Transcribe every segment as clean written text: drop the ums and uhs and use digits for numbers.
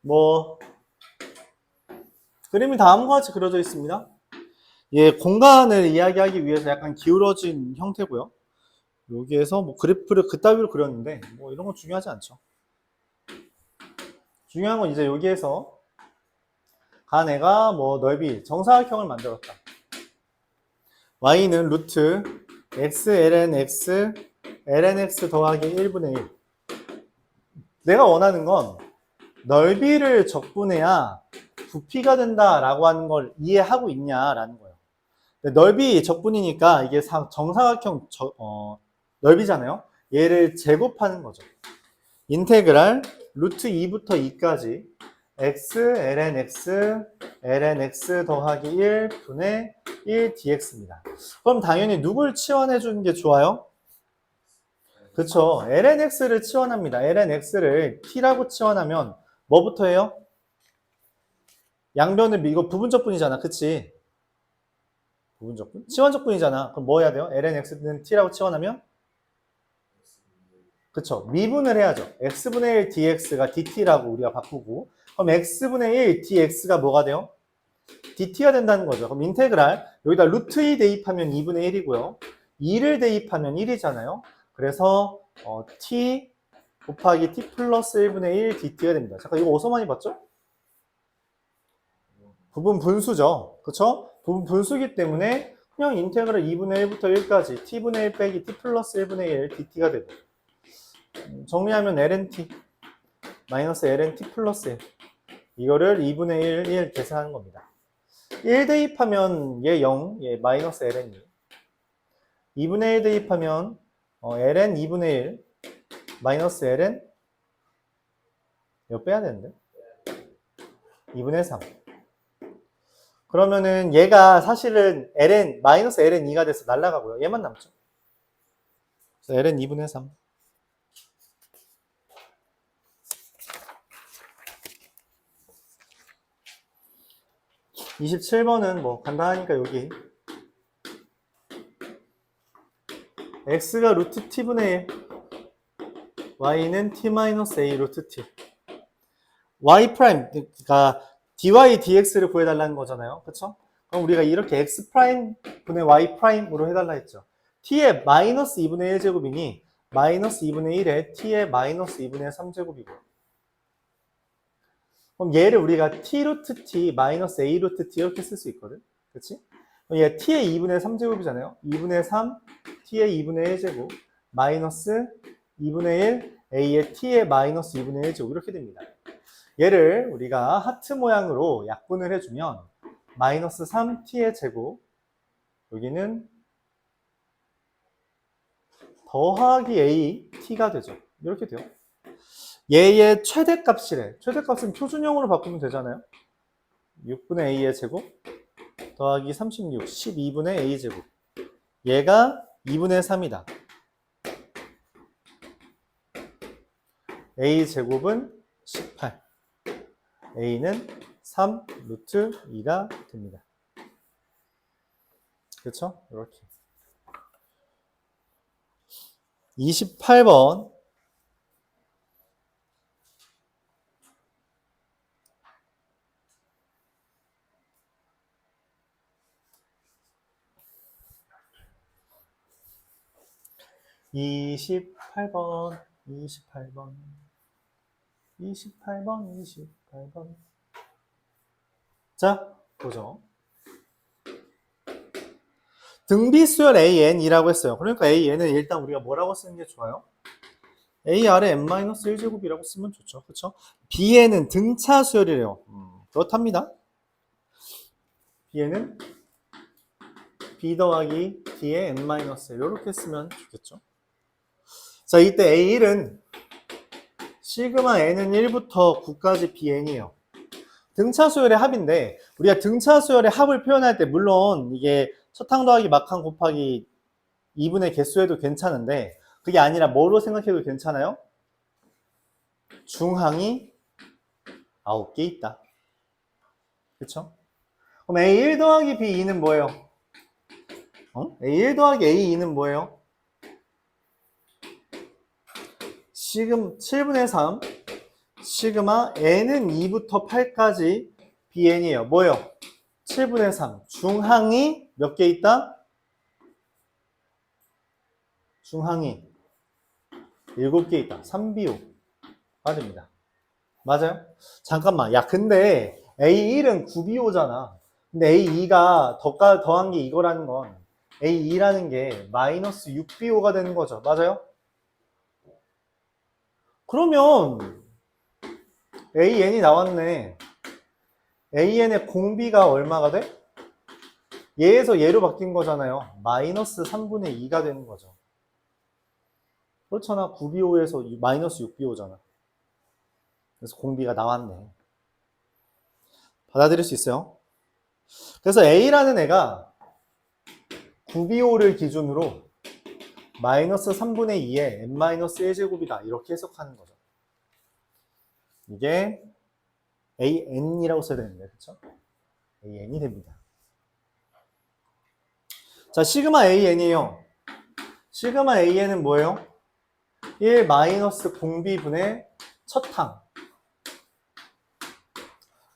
뭐 그림이 다음과 같이 그려져 있습니다. 예, 공간을 이야기하기 위해서 약간 기울어진 형태고요. 여기에서 뭐 그래프를 그따위로 그렸는데 뭐 이런 건 중요하지 않죠. 중요한 건 이제 여기에서 간 애가 뭐 넓이 정사각형을 만들었다. y는 루트 x ln x ln x 더하기 1분의 1. 내가 원하는 건 넓이를 적분해야 부피가 된다라고 하는 걸 이해하고 있냐라는 거예요. 넓이 적분이니까 이게 정사각형 넓이잖아요. 얘를 제곱하는 거죠. 인테그랄 루트 2부터 2까지 x ln x ln x 더하기 1분의 1 dx입니다. 그럼 당연히 누굴 치환해 주는 게 좋아요? 그쵸. ln x를 치환합니다. ln x를 t라고 치환하면 뭐부터 해요? 양변을 이거 부분적분이잖아. 그치? 부분적분? 치환적분이잖아. 그럼 뭐 해야 돼요? ln x는 t라고 치환하면? 그쵸. 미분을 해야죠. x분의 1 dx가 dt라고 우리가 바꾸고 그럼 x분의 1 dx가 뭐가 돼요? dt가 된다는 거죠. 그럼 인테그랄 여기다 루트 2 대입하면 2분의 1이고요. 2를 대입하면 1이잖아요. 그래서 t 곱하기 t 플러스 1분의 1 dt가 됩니다. 잠깐 이거 어디서 많이 봤죠? 부분 분수죠. 그쵸? 부분 분수기 때문에 그냥 인테그랄 2분의 1부터 1까지 t분의 1 빼기 t 플러스 1분의 1 dt가 되고 정리하면 ln-t 마이너스 ln-t 플러스 1 이거를 2분의 1 계산하는 겁니다. 1 대입하면 얘 0, 얘 마이너스 ln2 2분의 1 대입하면 ln 2분의 1 마이너스 ln 이거 빼야 되는데 2분의 3 그러면은 얘가 사실은 ln 마이너스 ln2가 돼서 날아가고요. 얘만 남죠. 그래서 ln 2분의 3 27번은 뭐 간단하니까 여기 x가 루트 t분의 1 y는 t-a 루트 t y 프라임 그러니까 dy dx를 구해달라는 거잖아요. 그쵸? 그럼 우리가 이렇게 x 프라임 분의 y 프라임으로 해달라 했죠. t의 마이너스 2분의 1제곱이니 마이너스 2분의 1에 t의 마이너스 2분의 3제곱이고 그럼 얘를 우리가 t 루트 t 마이너스 a 루트 t 이렇게 쓸 수 있거든. 그치? 그럼 얘 t의 2분의 3제곱이잖아요. 2분의 3 t의 2분의 1제곱 마이너스 2분의 1 a의 t의 마이너스 2분의 1제곱 이렇게 됩니다. 얘를 우리가 하트 모양으로 약분을 해주면 마이너스 3t의 제곱 여기는 더하기 a t가 되죠. 이렇게 돼요. 얘의 최대값이래. 최대값은 표준형으로 바꾸면 되잖아요. 6분의 a의 제곱 더하기 36, 12분의 a 제곱 얘가 2분의 3이다. a 제곱은 18 a는 3 루트 2가 됩니다. 그렇죠? 이렇게 28번 28번 28번 자, 보죠. 등비수열 AN이라고 했어요. 그러니까 AN은 일단 우리가 뭐라고 쓰는 게 좋아요? A 아래 n-1제곱이라고 쓰면 좋죠. 그렇죠? B에는 등차 수열이래요. 그렇답니다. B에는 B 더하기 D의 n-1 이렇게 쓰면 좋겠죠. 자, 이때 A1은 시그마 n은 1부터 9까지 Bn이에요. 등차 수열의 합인데 우리가 등차 수열의 합을 표현할 때 물론 이게 첫항 더하기 막항 곱하기 2분의 개수해도 괜찮은데 그게 아니라 뭐로 생각해도 괜찮아요? 중항이 9개 있다. 그쵸? 그럼 A1 더하기 B2는 뭐예요? A1 더하기 A2는 뭐예요? 지금 7분의 3 시그마 n은 2부터 8까지 bn이에요. 뭐예요? 7분의 3. 중항이 몇 개 있다? 중항이 7개 있다. 3비호. 맞습니다. 맞아요? 잠깐만. 야, 근데 A1은 9비호잖아. 근데 A2가 더한 게 이거라는 건 A2라는 게 마이너스 6비호가 되는 거죠. 맞아요? 그러면 AN이 나왔네. AN의 공비가 얼마가 돼? 얘에서 얘로 바뀐 거잖아요. 마이너스 3분의 2가 되는 거죠. 그렇잖아. 9비호에서 마이너스 6비호잖아. 그래서 공비가 나왔네. 받아들일 수 있어요? 그래서 A라는 애가 9비호를 기준으로 마이너스 3분의 2에 n-1제곱이다. 이렇게 해석하는 거죠. 이게 AN이라고 써야 되는데, 그쵸? AN이 됩니다. 자, 시그마 AN이에요. 시그마 AN은 뭐예요? 1 마이너스 공비분의 첫 항.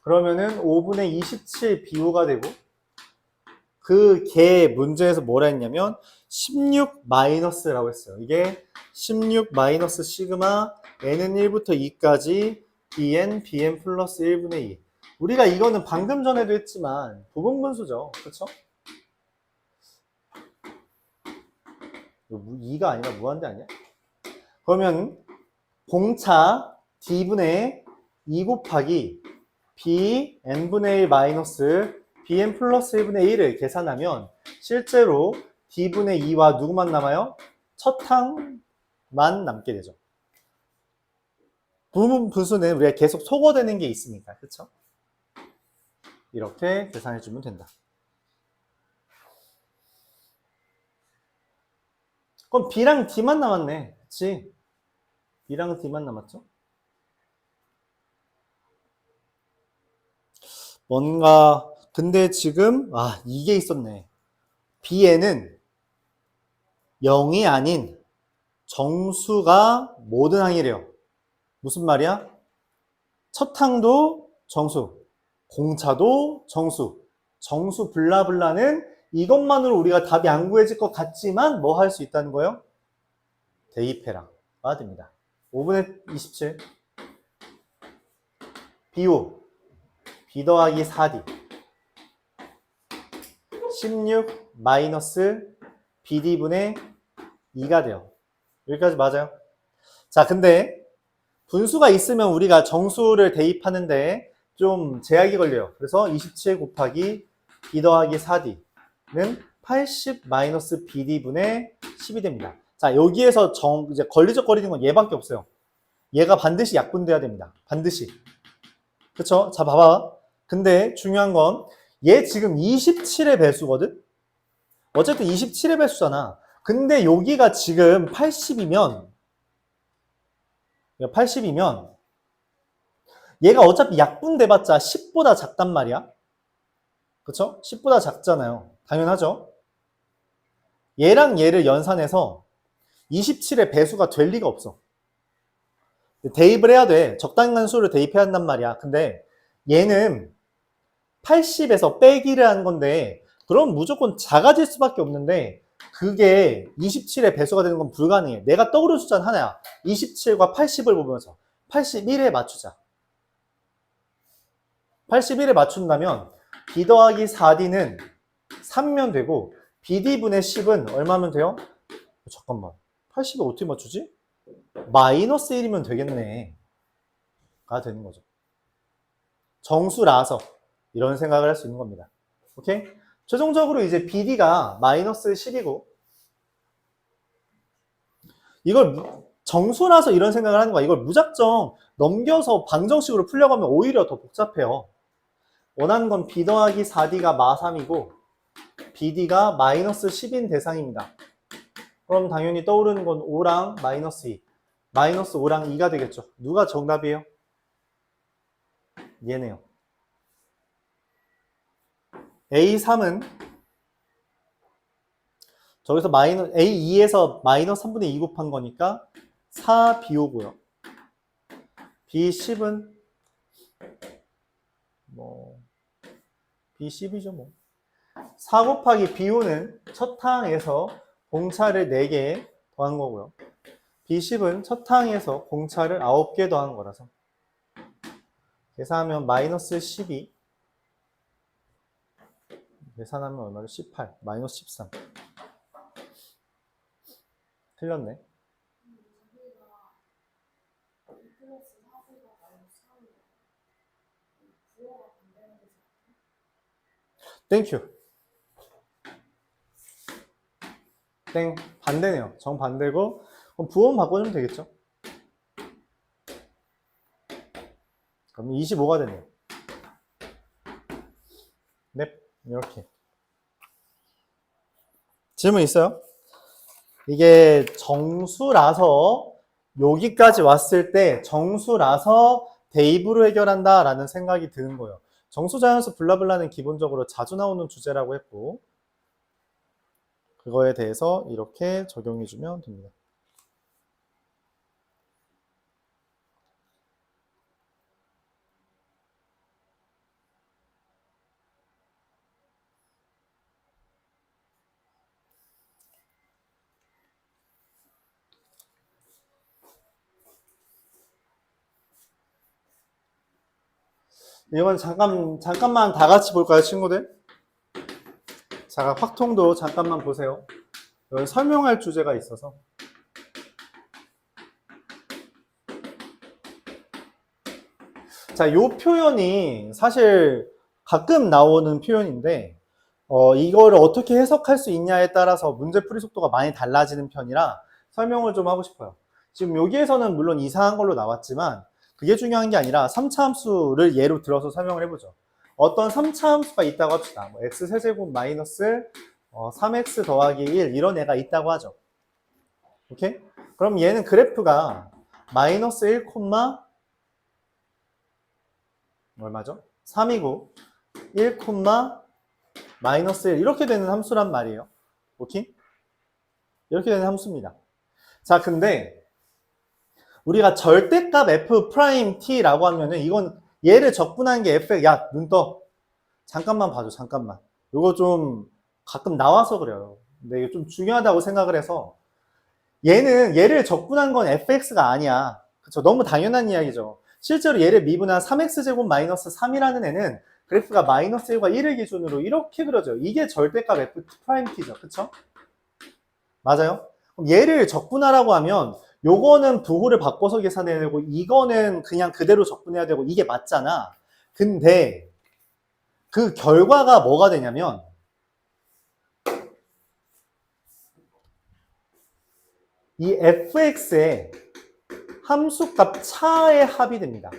그러면은 5분의 27 비호가 되고, 그 개 문제에서 뭐라 했냐면 16 마이너스라고 했어요. 이게 16 마이너스 시그마 n은 1부터 2까지 bn 플러스 1분의 2. 우리가 이거는 방금 전에도 했지만 부분분수죠. 그렇죠? 2가 아니라 무한대 아니야? 그러면 공차 d분의 2 곱하기 b n분의 1 마이너스 bn 플러스 1분의 1을 계산하면 실제로 d분의 2와 누구만 남아요? 첫 항만 남게 되죠. 부분 분수는 우리가 계속 소거되는 게 있으니까, 그렇죠? 이렇게 계산해주면 된다. 그럼 b랑 d만 남았네, 그치? b랑 d만 남았죠? 뭔가 근데 지금 이게 있었네. bn은 0이 아닌 정수가 모든 항이래요. 무슨 말이야? 첫 항도 정수, 공차도 정수, 정수 블라블라는 이것만으로 우리가 답이 안 구해질 것 같지만 뭐 할 수 있다는 거예요? 대입해라. 맞습니다. 5분의 27 B5 B 더하기 4D 16 마이너스 BD분의 2가 돼요. 여기까지 맞아요? 자, 근데 분수가 있으면 우리가 정수를 대입하는데 좀 제약이 걸려요. 그래서 27 곱하기 B 더하기 4D는 80 마이너스 BD분의 10이 됩니다. 자, 여기에서 이제 걸리적거리는 건 얘밖에 없어요. 얘가 반드시 약분돼야 됩니다. 반드시. 그쵸? 자, 봐봐. 근데 중요한 건 얘 지금 27의 배수거든? 어쨌든 27의 배수잖아. 근데 여기가 지금 80이면 얘가 어차피 약분돼봤자 10보다 작단 말이야. 그쵸? 10보다 작잖아요. 당연하죠? 얘랑 얘를 연산해서 27의 배수가 될 리가 없어. 대입을 해야 돼. 적당한 수를 대입해야 한단 말이야. 근데 얘는 80에서 빼기를 하는 건데 그럼 무조건 작아질 수밖에 없는데 그게 27의 배수가 되는 건 불가능해. 내가 떠오르는 숫자는 하나야. 27과 80을 보면서 81에 맞추자. 81에 맞춘다면 B 더하기 4D는 3면 되고 BD분의 10은 얼마면 돼요? 잠깐만. 80을 어떻게 맞추지? 마이너스 1이면 되겠네. 가 되는 거죠. 정수라서 이런 생각을 할 수 있는 겁니다. 오케이? 최종적으로 이제 BD가 마이너스 10이고 이걸 정수라서 이런 생각을 하는 거야. 이걸 무작정 넘겨서 방정식으로 풀려고 하면 오히려 더 복잡해요. 원하는 건 B 더하기 4D가 마3이고 BD가 마이너스 10인 대상입니다. 그럼 당연히 떠오르는 건 5랑 마이너스 2. 마이너스 5랑 2가 되겠죠. 누가 정답이에요? 얘네요. A3은 저기서 A2에서 마이너스 3분의 2 곱한 거니까 4비호고요. B10은 뭐 B10이죠 뭐. 4 곱하기 B5는 첫 항에서 공차를 4개 더한 거고요. B10은 첫 항에서 공차를 9개 더한 거라서 계산하면 마이너스 12, 계산하면 얼마죠? 18, 마이너스 13. 틀렸네. 땡큐. 땡, 반대네요. 정반대고, 그럼 부호만 바꿔주면 되겠죠? 그럼 25가 되네요. 넵, 이렇게. 질문 있어요? 이게 정수라서 여기까지 왔을 때 정수라서 대입으로 해결한다 라는 생각이 드는 거예요. 정수자연수 블라블라는 기본적으로 자주 나오는 주제라고 했고, 그거에 대해서 이렇게 적용해 주면 됩니다. 이건 잠깐만 다 같이 볼까요, 친구들? 자, 확통도 잠깐만 보세요. 이건 설명할 주제가 있어서. 자, 요 표현이 사실 가끔 나오는 표현인데, 이거를 어떻게 해석할 수 있냐에 따라서 문제 풀이 속도가 많이 달라지는 편이라 설명을 좀 하고 싶어요. 지금 여기에서는 물론 이상한 걸로 나왔지만, 그게 중요한 게 아니라 3차 함수를 예로 들어서 설명을 해보죠. 어떤 3차 함수가 있다고 합시다. 뭐 x 세제곱 마이너스 3x 더하기 1 이런 애가 있다고 하죠. 오케이? 그럼 얘는 그래프가 마이너스 1, 얼마죠? 3이고 1, 마이너스 1 이렇게 되는 함수란 말이에요. 오케이? 이렇게 되는 함수입니다. 자, 근데 우리가 절대값 f't라고 하면은 이건 얘를 적분한 게 f, 야, 눈 떠. 잠깐만 봐줘, 잠깐만. 이거 좀 가끔 나와서 그래요. 근데 이게 좀 중요하다고 생각을 해서 얘를 적분한 건 fx가 아니야. 그쵸? 너무 당연한 이야기죠. 실제로 얘를 미분한 3x제곱 마이너스 3이라는 애는 그래프가 마이너스 1과 1을 기준으로 이렇게 그려져요. 이게 절대값 f't죠. 그쵸? 맞아요? 그럼 얘를 적분하라고 하면 요거는 부호를 바꿔서 계산해야 되고 이거는 그냥 그대로 적분해야 되고 이게 맞잖아. 근데 그 결과가 뭐가 되냐면 이 fx의 함수값 차의 합이 됩니다.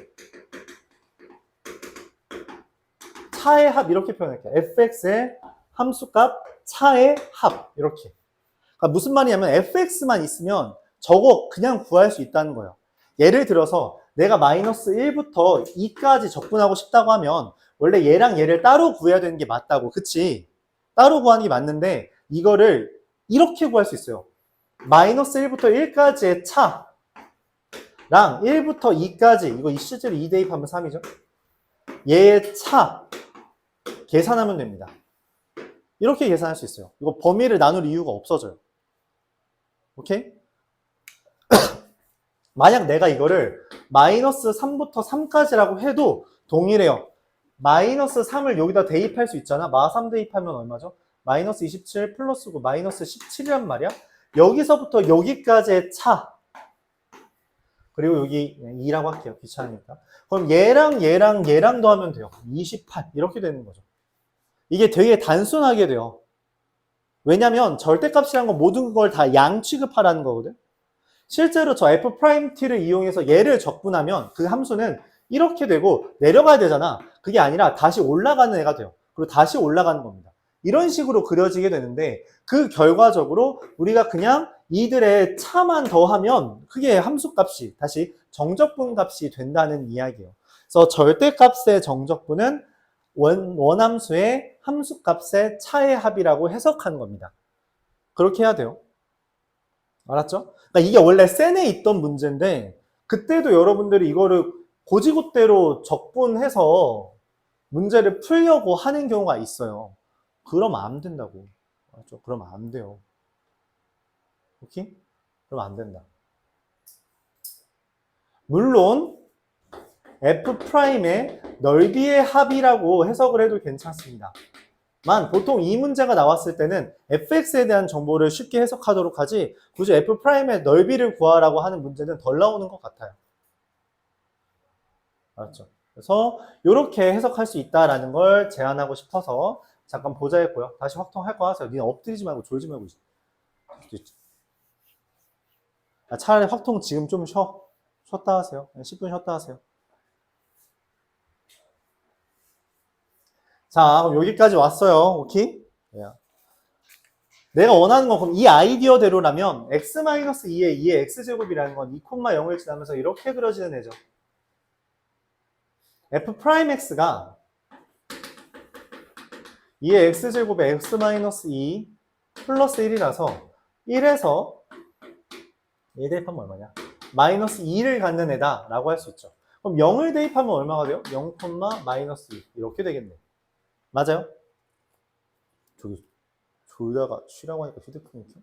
차의 합 이렇게 표현할게요. fx의 함수값 차의 합 이렇게. 그러니까 무슨 말이냐면 fx만 있으면 저거 그냥 구할 수 있다는 거예요. 예를 들어서 내가 마이너스 1부터 2까지 적분하고 싶다고 하면 원래 얘랑 얘를 따로 구해야 되는 게 맞다고. 그치? 따로 구하는 게 맞는데 이거를 이렇게 구할 수 있어요. 마이너스 1부터 1까지의 차랑 1부터 2까지 이거 실제로 2 대입하면 3이죠. 얘의 차 계산하면 됩니다. 이렇게 계산할 수 있어요. 이거 범위를 나눌 이유가 없어져요. 오케이? 만약 내가 이거를 마이너스 3부터 3까지라고 해도 동일해요. 마이너스 3을 여기다 대입할 수 있잖아. 마 3 대입하면 얼마죠? 마이너스 27 플러스 9 마이너스 17이란 말이야. 여기서부터 여기까지의 차 그리고 여기 2라고 할게요. 귀찮으니까. 그럼 얘랑 더하면 돼요. 28 이렇게 되는 거죠. 이게 되게 단순하게 돼요. 왜냐면 절대값이란 건 모든 걸 다 양 취급하라는 거거든. 실제로 저 f't를 이용해서 얘를 적분하면 그 함수는 이렇게 되고 내려가야 되잖아. 그게 아니라 다시 올라가는 애가 돼요. 그리고 다시 올라가는 겁니다. 이런 식으로 그려지게 되는데 그 결과적으로 우리가 그냥 이들의 차만 더하면 그게 함수값이 다시 정적분 값이 된다는 이야기예요. 그래서 절대값의 정적분은 원함수의 함수값의 차의 합이라고 해석하는 겁니다. 그렇게 해야 돼요. 알았죠? 그러니까 이게 원래 센에 있던 문제인데 그때도 여러분들이 이거를 고지고대로 적분해서 문제를 풀려고 하는 경우가 있어요. 그러면 안 된다고. 알았죠? 그러면 안 돼요. 오케이? 그러면 안 된다. 물론 F'의 넓이의 합이라고 해석을 해도 괜찮습니다. 만 보통 이 문제가 나왔을 때는 fx에 대한 정보를 쉽게 해석하도록 하지 굳이 F'의 넓이를 구하라고 하는 문제는 덜 나오는 것 같아요. 알았죠? 그래서 이렇게 해석할 수 있다라는 걸 제안하고 싶어서 잠깐 보자 했고요. 다시 확통할 거 하세요. 니네 엎드리지 말고 졸지 말고 차라리 확통 지금 좀 쉬었다 하세요. 10분 쉬었다 하세요. 자, 그럼 여기까지 왔어요. 오케이? 내가 원하는 건 그럼 이 아이디어대로라면 x-2의 2의 x제곱이라는 건 2,0을 지나면서 이렇게 그려지는 애죠. f'x가 2의 x제곱에 x-2 플러스 1이라서 1에서 1 대입하면 얼마냐? 마이너스 2를 갖는 애다 라고 할 수 있죠. 그럼 0을 대입하면 얼마가 돼요? 0, 마이너스 2 이렇게 되겠네. 맞아요? 저기 졸다가 쉬라고 하니까 휴대폰이 켜?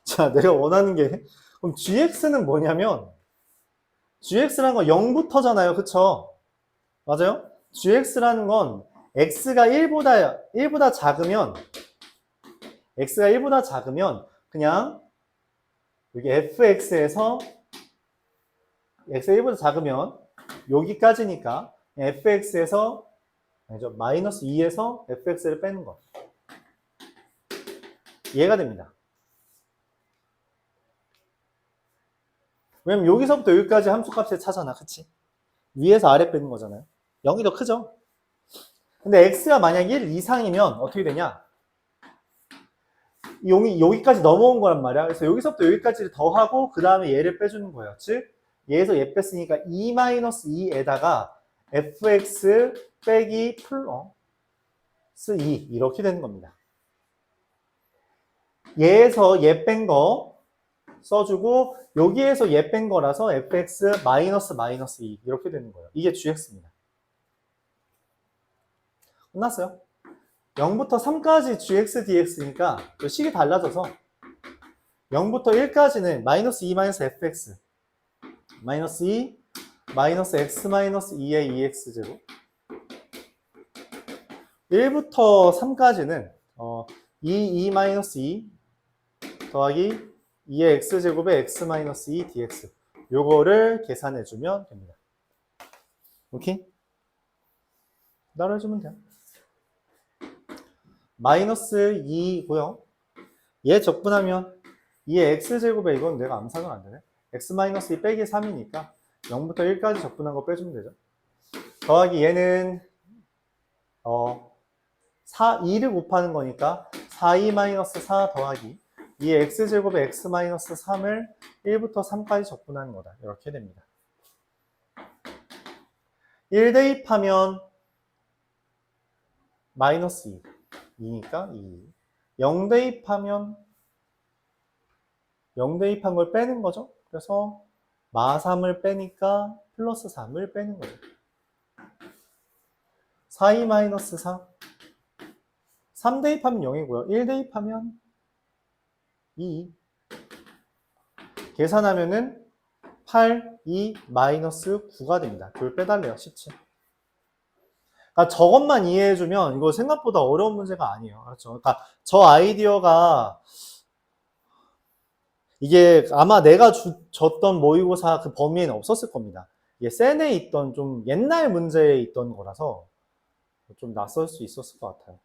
자, 내가 원하는 게 그럼 gx는 뭐냐면 gx라는 건 0부터잖아요. 그쵸? 맞아요? gx라는 건 x가 1보다 작으면 x가 1보다 작으면 그냥 여기 fx에서 x가 1보다 작으면 여기까지니까 fx에서 아니죠. 마이너스 2에서 fx를 빼는 거. 이해가 됩니다. 왜냐면 여기서부터 여기까지 함수값의 차잖아. 그치? 위에서 아래 빼는 거잖아요. 0이 더 크죠? 근데 x가 만약 1 이상이면 어떻게 되냐? 여기까지 넘어온 거란 말이야. 그래서 여기서부터 여기까지를 더하고 그 다음에 얘를 빼주는 거예요. 즉 얘에서 얘 뺐으니까 2-2에다가 fx 빼기 플러스 2 이렇게 되는 겁니다. 얘에서 얘 뺀 거 써주고 여기에서 얘 뺀 거라서 fx 마이너스 2 이렇게 되는 거예요. 이게 gx입니다. 끝났어요. 0부터 3까지 gx dx니까 식이 달라져서 0부터 1까지는 마이너스 2 마이너스 fx 마이너스 2 마이너스 x 마이너스 2의 2x제곱 1부터 3까지는 2 마이너스 2 더하기 2의 x제곱에 x 마이너스 2 dx 요거를 계산해주면 됩니다. 오케이? 따라해주면 돼요. 마이너스 2고요. 얘 적분하면 2의 x제곱에 이건 내가 암산은 안 되네. x 마이너스 2 빼기 3이니까 0부터 1까지 적분한 거 빼주면 되죠. 더하기 얘는 2를 곱하는 거니까 4, 마이너스 4 더하기 2의 x제곱에 x 마이너스 3을 1부터 3까지 적분하는 거다. 이렇게 됩니다. 1 대입하면 마이너스 2. 2니까 2. 0 대입하면 0 대입한 걸 빼는 거죠. 그래서 마3을 빼니까 플러스 3을 빼는 거죠. 4, 마이너스 4. 3 대입하면 0이고요. 1 대입하면 2. 계산하면은 8, 2, 마이너스 9가 됩니다. 그걸 빼달래요. 17. 그러니까 저것만 이해해주면 이거 생각보다 어려운 문제가 아니에요. 그렇죠? 그러니까 저 아이디어가 이게 아마 내가 줬던 모의고사 그 범위에는 없었을 겁니다. 이게 센에 있던 좀 옛날 문제에 있던 거라서 좀 낯설 수 있었을 것 같아요.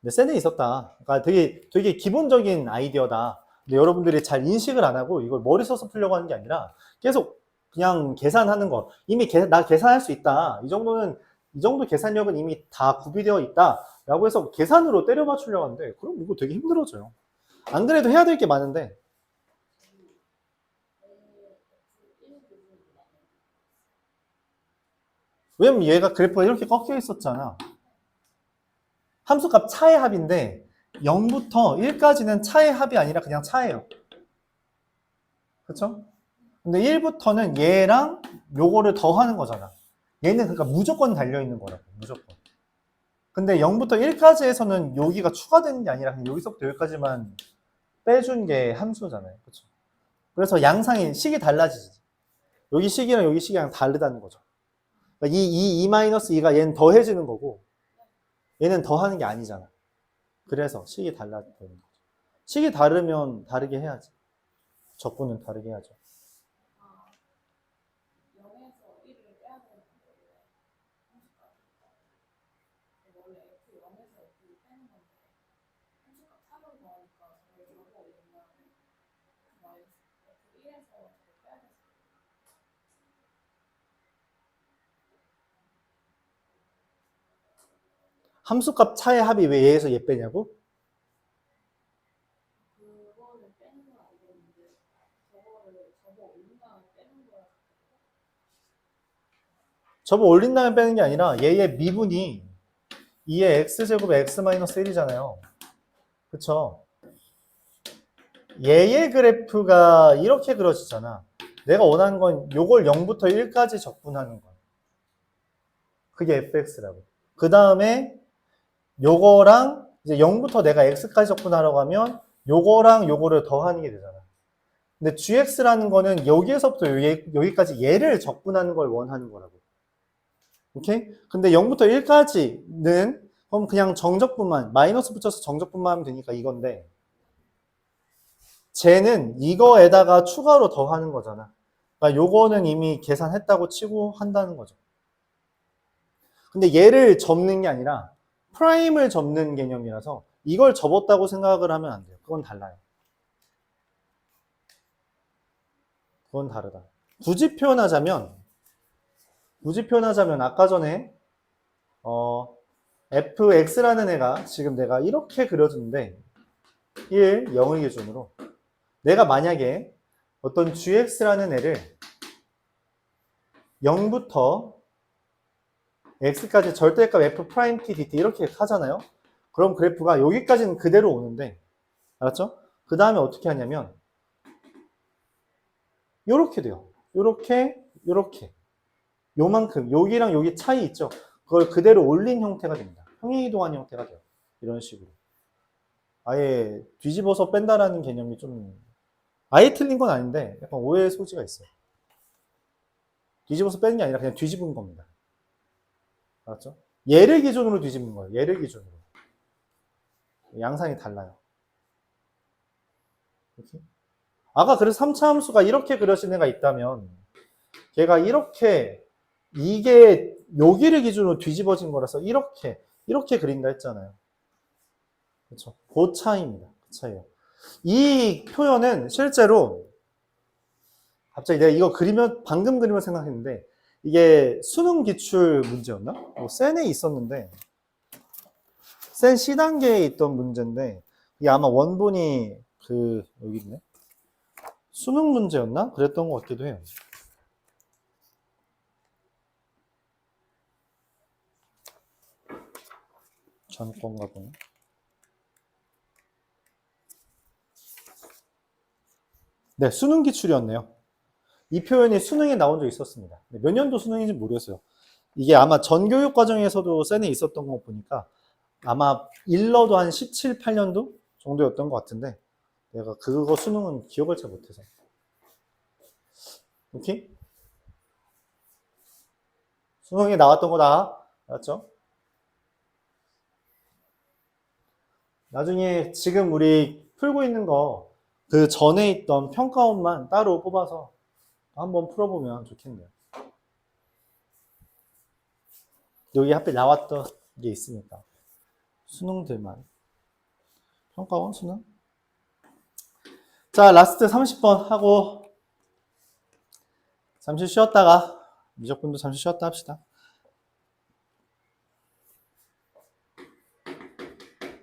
근데 센에 있었다. 그러니까 되게 기본적인 아이디어다. 근데 여러분들이 잘 인식을 안 하고 이걸 머리 써서 풀려고 하는 게 아니라 계속 그냥 계산하는 거. 이미 나 계산할 수 있다. 이 정도 계산력은 이미 다 구비되어 있다. 라고 해서 계산으로 때려 맞추려고 하는데 그럼 이거 되게 힘들어져요. 안 그래도 해야 될 게 많은데 왜냐면 얘가 그래프가 이렇게 꺾여 있었잖아. 함수값 차의 합인데 0부터 1까지는 차의 합이 아니라 그냥 차예요. 그쵸? 근데 1부터는 얘랑 요거를 더하는 거잖아. 얘는 그러니까 무조건 달려있는 거라고. 무조건. 근데 0부터 1까지에서는 여기가 추가되는 게 아니라 그냥 여기서부터 여기까지만 빼준 게 함수잖아요. 그렇죠? 그래서 양상이 식이 달라지지. 여기 식이랑 여기 식이랑 다르다는 거죠. 그러니까 이-2가 얘는 더해지는 거고 얘는 더하는 게 아니잖아. 그래서 식이 달라지는 거죠. 식이 다르면 다르게 해야지. 적분은 다르게 해야죠. 함수값 차의 합이 왜 얘에서 얘 빼냐고? 접어 올린 다음에 빼는 게 아니라 얘의 미분이 2의 x제곱에 x-1이잖아요. 그쵸? 얘의 그래프가 이렇게 그려지잖아. 내가 원하는 건 요걸 0부터 1까지 적분하는 거야. 그게 fx라고. 그 다음에 요거랑 이제 0부터 내가 x까지 적분하려고 하면 요거랑 요거를 더하는 게 되잖아. 근데 gx라는 거는 여기에서부터 여기까지 얘를 적분하는 걸 원하는 거라고. 오케이? 근데 0부터 1까지는 그럼 그냥 정적분만, 마이너스 붙여서 정적분만 하면 되니까 이건데 쟤는 이거에다가 추가로 더하는 거잖아. 그러니까 요거는 이미 계산했다고 치고 한다는 거죠. 근데 얘를 접는 게 아니라 프라임을 접는 개념이라서 이걸 접었다고 생각을 하면 안 돼요. 그건 달라요. 그건 다르다. 굳이 표현하자면 아까 전에 fx라는 애가 지금 내가 이렇게 그려졌는데 1, 0을 기준으로 내가 만약에 어떤 gx라는 애를 0부터 x까지 절대값 f' t dt 이렇게 하잖아요. 그럼 그래프가 여기까지는 그대로 오는데 알았죠? 그 다음에 어떻게 하냐면 요렇게 돼요. 요렇게 요만큼 여기랑 여기 차이 있죠? 그걸 그대로 올린 형태가 됩니다. 평행이동한 형태가 돼요. 이런 식으로. 아예 뒤집어서 뺀다라는 개념이 좀 아예 틀린 건 아닌데 약간 오해의 소지가 있어요. 뒤집어서 빼는 게 아니라 그냥 뒤집은 겁니다. 알았죠? 얘를 기준으로 뒤집는 거예요. 얘를 기준으로. 양상이 달라요. 이렇게? 아까 그래서 3차 함수가 이렇게 그려진 애가 있다면 걔가 이렇게 이게 여기를 기준으로 뒤집어진 거라서 이렇게 그린다 했잖아요. 그렇죠? 그 차이입니다. 그 차이요. 이 표현은 실제로 갑자기 내가 이거 그리면 방금 그림을 생각했는데 이게 수능 기출 문제였나? 센에 있었는데 센 C단계에 있던 문제인데 이게 아마 원본이 여기 있네. 수능 문제였나? 그랬던 것 같기도 해요. 전 건가 보네. 네, 수능 기출이었네요. 이 표현이 수능에 나온 적 있었습니다. 몇 년도 수능인지 모르겠어요. 이게 아마 전교육 과정에서도 센에 있었던 거 보니까 아마 일러도 한 17, 8년도 정도였던 것 같은데 내가 그거 수능은 기억을 잘 못해서. 오케이? 수능에 나왔던 거다. 알았죠? 나중에 지금 우리 풀고 있는 거 그 전에 있던 평가원만 따로 뽑아서 한번 풀어보면 좋겠네요. 여기 하필 나왔던 게 있으니까. 수능들만. 평가원 수능? 자, 라스트 30번 하고 잠시 쉬었다가 미적분도 잠시 쉬었다 합시다.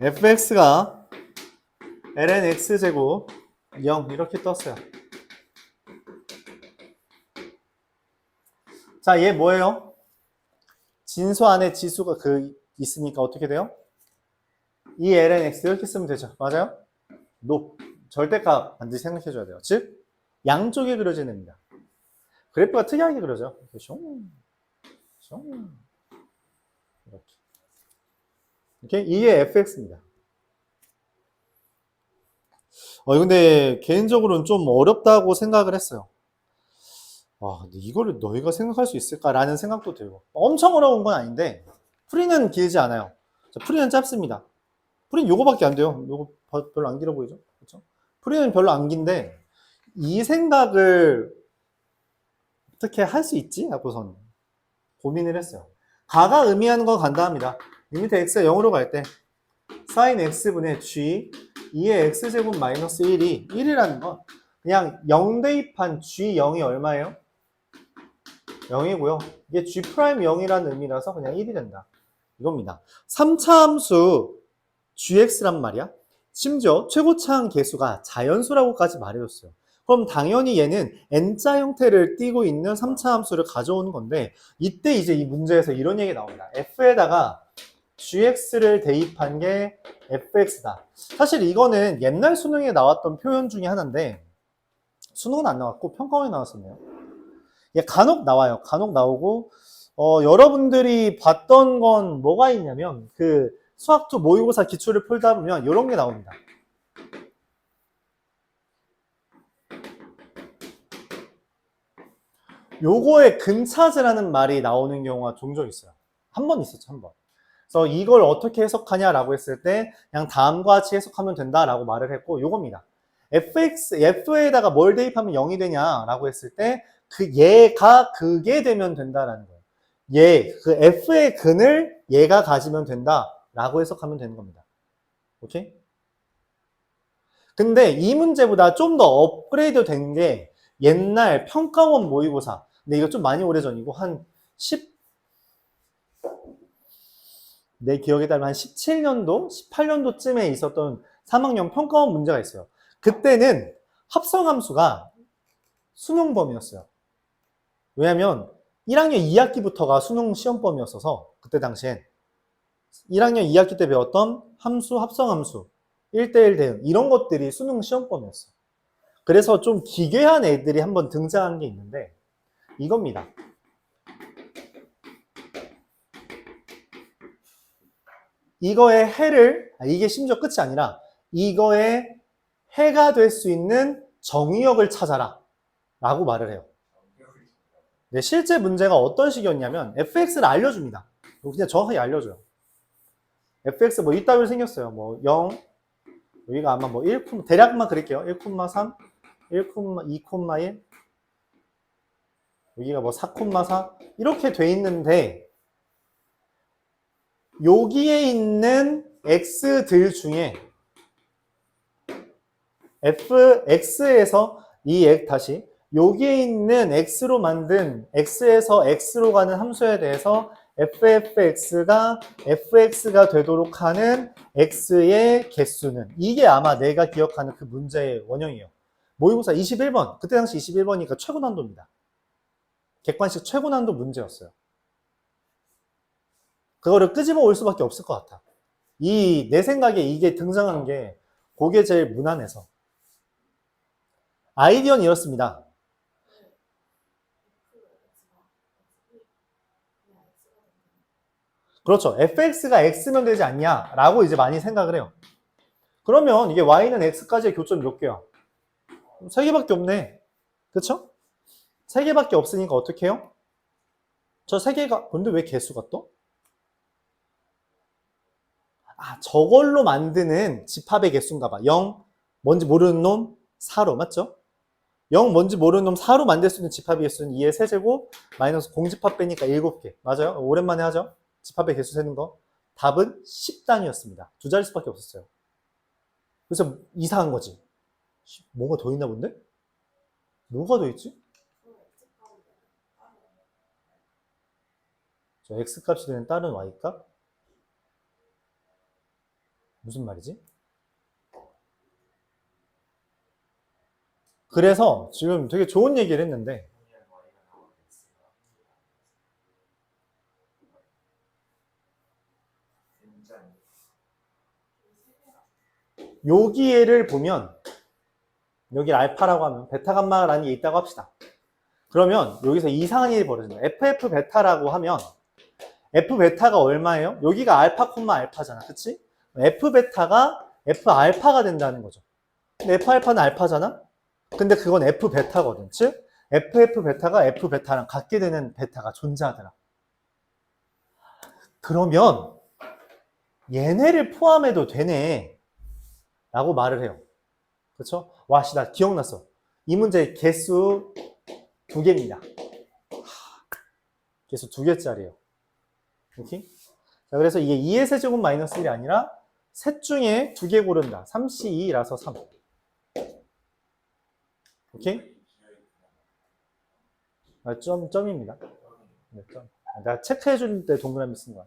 fx가 ln x제곱 0 이렇게 떴어요. 자, 얘 뭐예요? 진수 안에 지수가 있으니까 어떻게 돼요? 이 ln x 이렇게 쓰면 되죠. 맞아요? 절대값 반드시 생각해줘야 돼요. 즉 양쪽에 그려진 애입니다. 그래프가 특이하게 그려져. 숑, 숑. 이렇게 이게 fx입니다. 근데 개인적으로는 좀 어렵다고 생각을 했어요. 근데 이거를 너희가 생각할 수 있을까라는 생각도 들고. 엄청 어려운 건 아닌데 풀이는 길지 않아요. 풀이는 짧습니다. 풀이는 요거밖에 안 돼요. 요거 별로 안 길어 보이죠? 그렇죠? 풀이는 별로 안 긴데 이 생각을 어떻게 할 수 있지? 하고선 고민을 했어요. 가가 의미하는 건 간단합니다. 리미트 x가 0으로 갈 때 sin x분의 g 2의 x제곱 마이너스 1이 1이라는 건 그냥 0 대입한 g0이 얼마예요? 0이고요. 이게 g'0이라는 의미라서 그냥 1이 된다. 이겁니다. 3차 함수 gx란 말이야. 심지어 최고차항 계수가 자연수라고까지 말해줬어요. 그럼 당연히 얘는 n자 형태를 띠고 있는 3차 함수를 가져오는 건데 이때 이제 이 문제에서 이런 얘기 나옵니다. f에다가 gx를 대입한 게 fx다. 사실 이거는 옛날 수능에 나왔던 표현 중에 하나인데 수능은 안 나왔고 평가원에 나왔었네요. 간혹 나와요. 간혹 나오고 여러분들이 봤던 건 뭐가 있냐면 그 수학2 모의고사 기출을 풀다 보면 이런 게 나옵니다. 요거에 근차즈라는 말이 나오는 경우가 종종 있어요. 한 번 있었죠, 한 번. 그래서 이걸 어떻게 해석하냐라고 했을 때 그냥 다음과 같이 해석하면 된다라고 말을 했고 요겁니다. f에다가 뭘 대입하면 0이 되냐라고 했을 때 얘가 그게 되면 된다라는 거예요. 그 f의 근을 얘가 가지면 된다라고 해석하면 되는 겁니다. 오케이? 근데 이 문제보다 좀 더 업그레이드 된 게 옛날 평가원 모의고사. 근데 이거 좀 많이 오래전이고 한 10, 내 기억에 따르면 한 17년도, 18년도쯤에 있었던 3학년 평가원 문제가 있어요. 그때는 합성함수가 수능 범위였어요. 왜냐면 1학년 2학기부터가 수능 시험 범위였어서 그때 당시엔 1학년 2학기 때 배웠던 함수, 합성함수, 1대1 대응 이런 것들이 수능 시험 범위였어요. 그래서 좀 기괴한 애들이 한번 등장한 게 있는데 이겁니다. 이거의 해를, 이게 심지어 끝이 아니라 이거의 해가 될 수 있는 정의역을 찾아라 라고 말을 해요. 네, 실제 문제가 어떤 식이었냐면 fx를 알려줍니다. 그냥 정확하게 알려줘요. fx 뭐 이따위로 생겼어요. 뭐 0, 여기가 아마 뭐 1, 대략만 그릴게요. 1,3, 1,2,1, 여기가 뭐 4,4 이렇게 돼 있는데 여기에 있는 x들 중에 fx에서 다시 여기에 있는 x로 만든 x에서 x로 가는 함수에 대해서 ffx가 fx가 되도록 하는 x의 개수는 이게 아마 내가 기억하는 그 문제의 원형이에요. 모의고사 21번 그때 당시 21번이니까 최고 난도입니다. 객관식 최고 난도 문제였어요. 그거를 끄집어 올 수밖에 없을 것 같아. 내 생각에 이게 등장한 게 그게 제일 무난해서. 아이디어는 이렇습니다. 그렇죠. fx가 x면 되지 않냐? 라고 이제 많이 생각을 해요. 그러면 이게 y는 x까지의 교점이 몇 개야? 3개밖에 없네. 그쵸? 3개밖에 없으니까 어떻게 해요? 저 3개가, 근데 왜 개수가 또? 저걸로 만드는 집합의 개수인가 봐. 0, 뭔지 모르는 놈, 4로, 맞죠? 0 뭔지 모르는 놈 4로 만들 수 있는 집합의 개수는 2의 세제곱 마이너스 공집합 빼니까 7개. 맞아요? 오랜만에 하죠? 집합의 개수 세는 거. 답은 10단위였습니다. 두 자릿수밖에 없었어요. 그래서 이상한 거지. 뭐가 더 있나 본데? 뭐가 더 있지? 저 x값이 되는 다른 y값? 무슨 말이지? 그래서 지금 되게 좋은 얘기를 했는데 여기를 보면 여기 알파라고 하면 베타 감마라는 게 있다고 합시다. 그러면 여기서 이상한 일이 벌어진다. FF 베타라고 하면 F 베타가 얼마예요? 여기가 알파 콤마 알파잖아. 그치? F 베타가 F 알파가 된다는 거죠. 근데 F 알파는 알파잖아? 근데 그건 F 베타거든. 즉, FF 베타가 F 베타랑 같게 되는 베타가 존재하더라. 그러면 얘네를 포함해도 되네. 라고 말을 해요. 그쵸? 와, 씨, 나 기억났어. 이 문제의 개수 2개입니다. 개수 2개짜리예요. 오케이? 자, 그래서 이게 2의 세제곱 마이너스 1이 아니라 셋 중에 2개 고른다. 3C2라서 3. 오케이? 아, 점입니다. 네, 점. 내가 체크해 줄 때 동그라미 쓴 거야.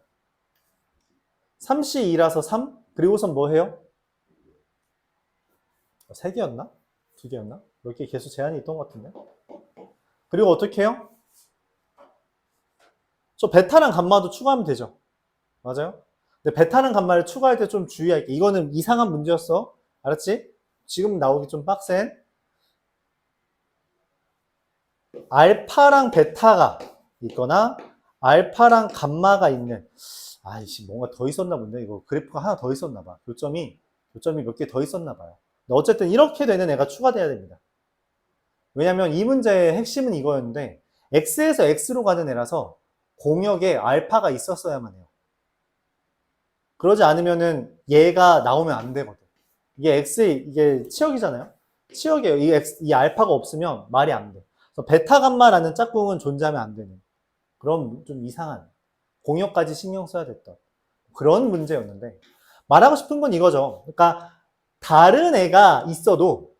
3C2라서 3? 그리고선 뭐 해요? 3개였나? 2개였나? 몇 개 개수 제한이 있던 것 같은데? 그리고 어떻게 해요? 저 베타랑 감마도 추가하면 되죠. 맞아요? 근데 베타랑 감마를 추가할 때 좀 주의할게. 이거는 이상한 문제였어. 알았지? 지금 나오기 좀 빡센. 알파랑 베타가 있거나 알파랑 감마가 있는, 아이씨, 뭔가 더 있었나 본데. 이거 그래프가 하나 더 있었나 봐. 교점이 몇 개 더 있었나 봐요. 근데 어쨌든 이렇게 되는 애가 추가돼야 됩니다. 왜냐면 이 문제의 핵심은 이거였는데 x에서 x로 가는 애라서 공역에 알파가 있었어야만 해요. 그러지 않으면은 얘가 나오면 안 되거든. 이게 치역이잖아요. 치역이에요. 이 알파가 없으면 말이 안 돼. 그래서 베타 감마라는 짝꿍은 존재하면 안 되는, 그런 좀 이상한, 공역까지 신경 써야 됐던 그런 문제였는데, 말하고 싶은 건 이거죠. 그러니까 다른 애가 있어도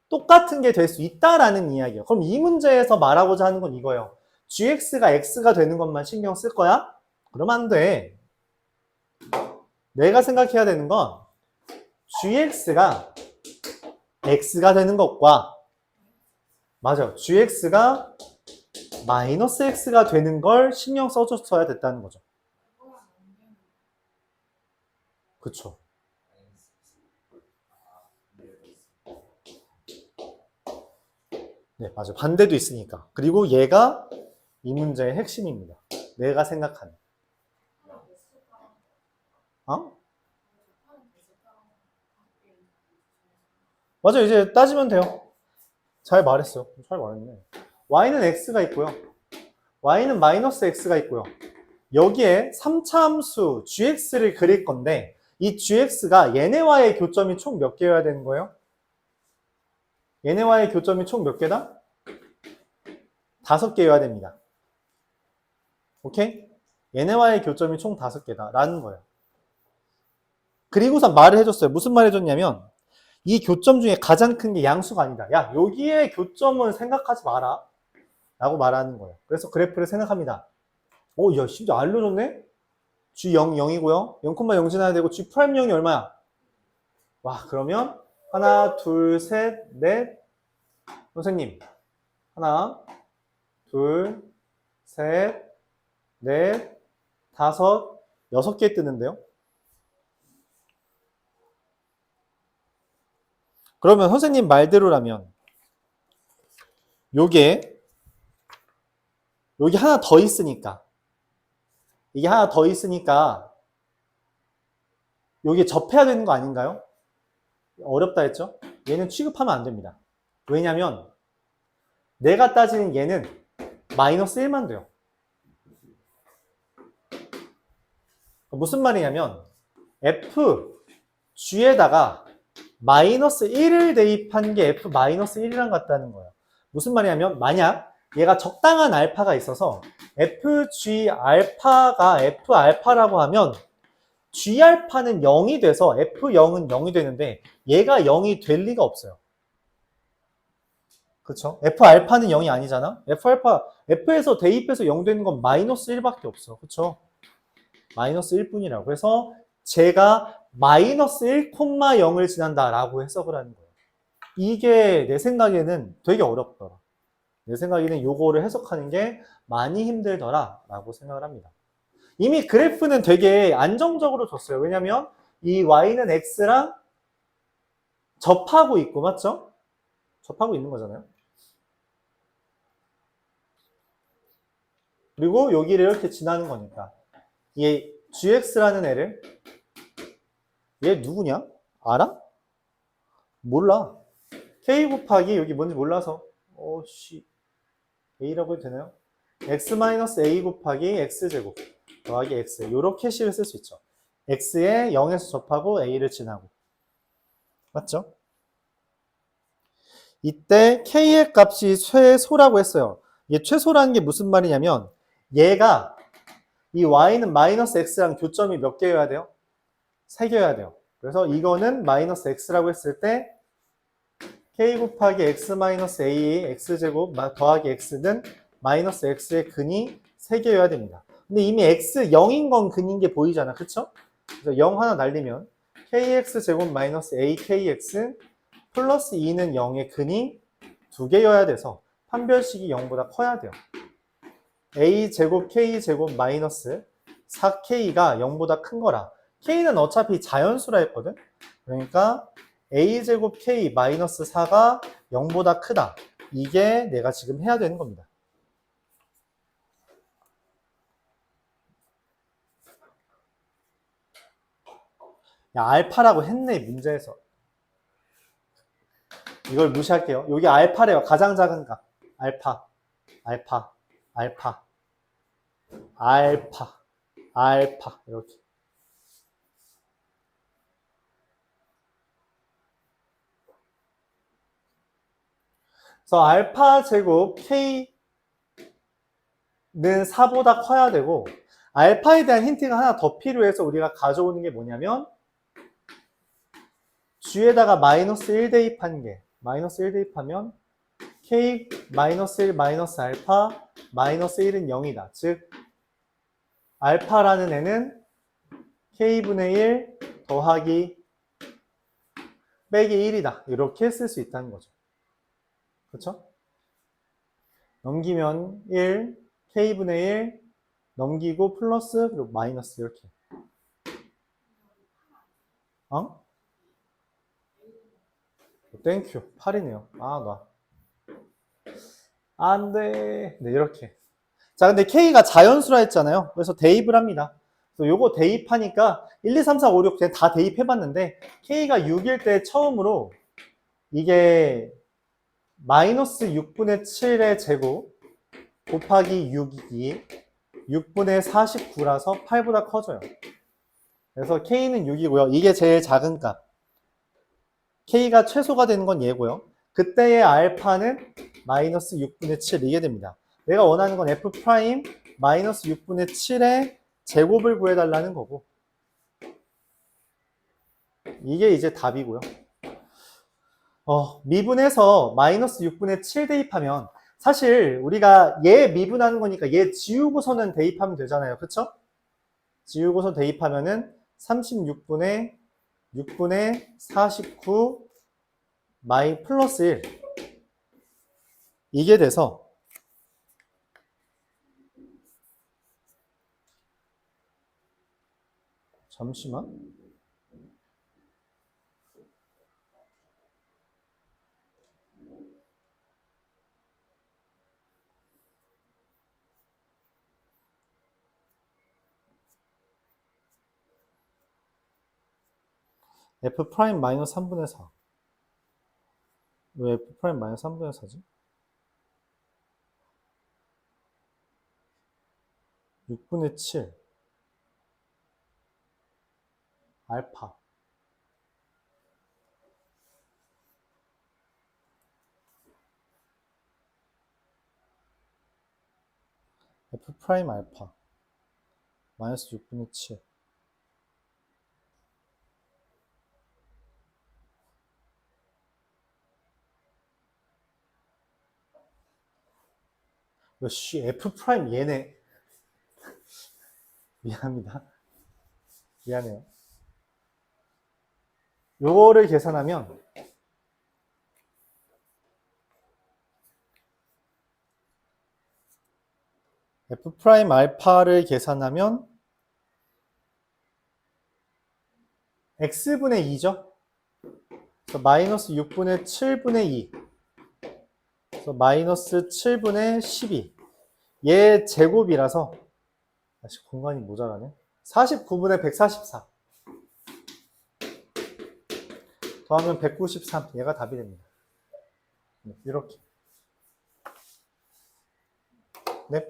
똑같은 게 될 수 있다라는 이야기예요. 그럼 이 문제에서 말하고자 하는 건 이거예요. gx가 x가 되는 것만 신경 쓸 거야? 그러면 안 돼. 내가 생각해야 되는 건 gx가 x가 되는 것과, 맞아요, gx가 마이너스 x가 되는 걸 신경 써줬어야 됐다는 거죠. 그쵸. 네, 맞아요. 반대도 있으니까. 그리고 얘가 이 문제의 핵심입니다. 내가 생각하는. 어? 맞아, 이제 따지면 돼요. 잘 말했어요. 잘 말했네. y는 x가 있고요. y는 마이너스 x가 있고요. 여기에 3차 함수 gx를 그릴 건데 이 gx가 얘네와의 교점이 총 몇 개여야 되는 거예요? 얘네와의 교점이 총 몇 개다? 5개여야 됩니다. 오케이? 얘네와의 교점이 총 5개다 라는 거예요. 그리고서 말을 해줬어요. 무슨 말 해줬냐면 이 교점 중에 가장 큰 게 양수가 아니다. 야, 여기에 교점은 생각하지 마라 라고 말하는 거예요. 그래서 그래프를 생각합니다. 오, 야, 심지어 알려줬네? G0, 0이고요. 0,0 지나야 되고 G'0이 얼마야? 와, 그러면 하나, 둘, 셋, 넷. 선생님, 하나, 둘, 셋, 넷, 다섯, 6개 뜨는데요? 그러면 선생님 말대로라면 요게 여기 하나 더 있으니까, 이게 하나 더 있으니까 여기 접해야 되는 거 아닌가요? 어렵다 했죠? 얘는 취급하면 안 됩니다. 왜냐면 내가 따지는 얘는 마이너스 1만 돼요. 무슨 말이냐면 f g에다가 마이너스 1을 대입한 게 f 마이너스 1이랑 같다는 거예요. 무슨 말이냐면 만약 얘가 적당한 알파가 있어서 fg 알파가 f 알파라고 하면 g 알파는 0이 돼서 f0은 0이 되는데 얘가 0이 될 리가 없어요. 그쵸? f 알파는 0이 아니잖아? f 알파, f에서 대입해서 0 되는 건 마이너스 1밖에 없어. 그쵸? 마이너스 1뿐이라고. 그래서 제가 마이너스 1,0을 지난다라고 해석을 하는 거예요. 이게 내 생각에는 되게 어렵더라. 내 생각에는 요거를 해석하는 게 많이 힘들더라 라고 생각을 합니다. 이미 그래프는 되게 안정적으로 줬어요. 왜냐면 이 y는 x랑 접하고 있고, 맞죠? 접하고 있는 거잖아요. 그리고 여기를 이렇게 지나는 거니까. 얘 gx라는 애를, 얘 누구냐? 알아? 몰라. k 곱하기 여기 뭔지 몰라서 a라고 해도 되나요? x-a 곱하기 x제곱 더하기 x 요렇게 식을 쓸 수 있죠. x에 0에서 접하고 a를 지나고. 맞죠? 이때 k의 값이 최소라고 했어요. 이게 최소라는 게 무슨 말이냐면 얘가 이 y는 마이너스 x랑 교점이 몇 개여야 돼요? 3개여야 돼요. 그래서 이거는 마이너스 x라고 했을 때 k 곱하기 x 마이너스 a x제곱 더하기 x는 마이너스 x의 근이 3개여야 됩니다. 근데 이미 x 0인 건 근인 게 보이잖아. 그쵸? 그래서 0 하나 날리면 kx제곱 마이너스 akx 플러스 2는 0의 근이 2개여야 돼서 판별식이 0보다 커야 돼요. a제곱 k제곱 마이너스 4k가 0보다 큰 거라. k는 어차피 자연수라 했거든. 그러니까 a제곱 k 마이너스 4가 0보다 크다. 이게 내가 지금 해야 되는 겁니다. 야, 알파라고 했네, 문제에서. 이걸 무시할게요. 여기 알파래요. 가장 작은 값. 알파, 알파, 알파, 알파, 알파. 이렇게. 그래서 알파 제곱 k는 4보다 커야 되고, 알파에 대한 힌트가 하나 더 필요해서 우리가 가져오는 게 뭐냐면 G에다가 마이너스 1 대입한 게 마이너스 1 대입하면 K 마이너스 1 마이너스 알파 마이너스 1은 0이다. 즉 알파라는 애는 K분의 1 더하기 빼기 1이다. 이렇게 쓸 수 있다는 거죠. 그렇죠? 넘기면 1 K분의 1 넘기고 플러스 그리고 마이너스 이렇게. 어? 땡큐. 8이네요. 아, 놔. 안 돼. 네, 이렇게. 자, 근데 K가 자연수라 했잖아요. 그래서 대입을 합니다. 그래서 요거 대입하니까 1, 2, 3, 4, 5, 6 그냥 다 대입해봤는데 K가 6일 때 처음으로 이게 마이너스 6분의 7의 제곱 곱하기 6이 6분의 49라서 8보다 커져요. 그래서 K는 6이고요. 이게 제일 작은 값. K가 최소가 되는 건 얘고요. 그때의 알파는 마이너스 6분의 7 이게 됩니다. 내가 원하는 건 F 프라임 마이너스 6분의 7의 제곱을 구해달라는 거고 이게 이제 답이고요. 미분해서 마이너스 6분의 7 대입하면 사실 우리가 얘 미분하는 거니까 얘 지우고서는 대입하면 되잖아요. 그쵸? 지우고서 대입하면은 36분의 6분의 49 마이 플러스 1 이게 돼서 잠시만 F 프라임 마이너스 3분의 4 왜 F 프라임 마이너스 3분의 4지? 6분의 7 알파 F 프라임 알파 마이너스 6분의 7 씨, F 프라임 얘네 미안합니다. 미안해요. 요거를 계산하면 F 프라임 알파를 계산하면 X분의 2죠? 그래서 마이너스 6분의 7분의 2 그래서 마이너스 7분의 12 얘 제곱이라서 다시 공간이 모자라네. 49분의 144 더하면 193. 얘가 답이 됩니다. 이렇게. 네.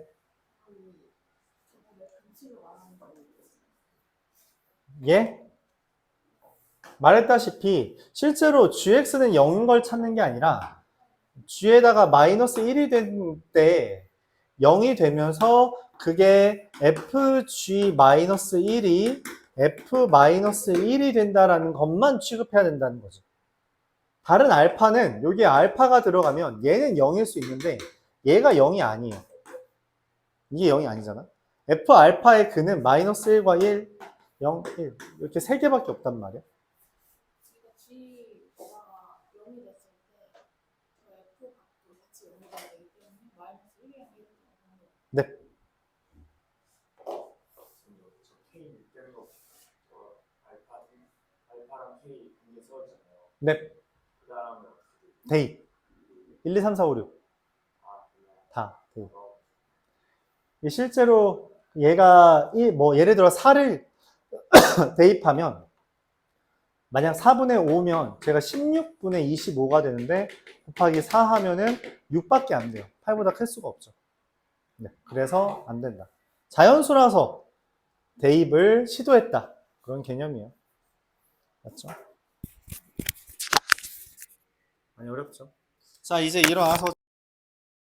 예? 말했다시피 실제로 gx는 0인 걸 찾는 게 아니라 g에다가 마이너스 1이 된 때 0이 되면서 그게 fg-1이 f-1이 된다라는 것만 취급해야 된다는 거죠. 다른 알파는 여기에 알파가 들어가면 얘는 0일 수 있는데 얘가 0이 아니에요. 이게 0이 아니잖아. f 알파의 근은 마이너스 1과 1, 0, 1 이렇게 세 개밖에 없단 말이야. 네. 네. 데이. 1, 2, 3, 4, 5, 6. 다 데이. 실제로 얘가 뭐 예를 들어 4를 대입하면 만약 4분의 5면 제가 16분의 25가 되는데 곱하기 4 하면은 6밖에 안 돼요. 8보다 클 수가 없죠. 네, 그래서 안 된다. 자연수라서 대입을 시도했다. 그런 개념이에요. 맞죠? 많이 어렵죠? 자, 이제 일어나서